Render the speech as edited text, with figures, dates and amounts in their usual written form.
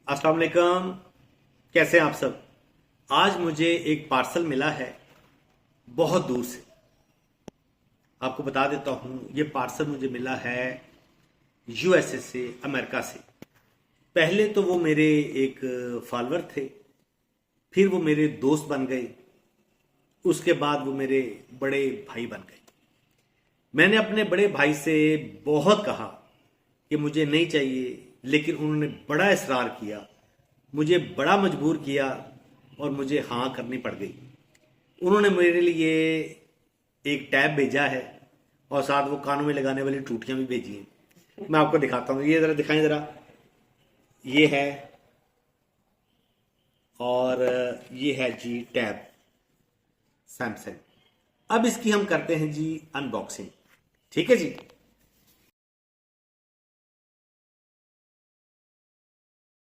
अस्सलाम वालेकुम। कैसे हैं आप सब। आज मुझे एक पार्सल मिला है बहुत दूर से। आपको बता देता हूं, ये पार्सल मुझे मिला है यूएसए से, अमेरिका से। पहले तो वो मेरे एक फॉलोअर थे, फिर वो मेरे दोस्त बन गए, उसके बाद वो मेरे बड़े भाई बन गए। मैंने अपने बड़े भाई से बहुत कहा कि मुझे नहीं चाहिए, लेकिन उन्होंने बड़ा इसरार किया, मुझे बड़ा मजबूर किया और मुझे हाँ करनी पड़ गई। उन्होंने मेरे लिए एक टैब भेजा है और साथ वो कानों में लगाने वाली टूटियां भी भेजी हैं। मैं आपको दिखाता हूँ, ये जरा दिखाएं जरा। ये है और ये है जी टैब सैमसंग। अब इसकी हम करते हैं जी अनबॉक्सिंग। ठीक है जी।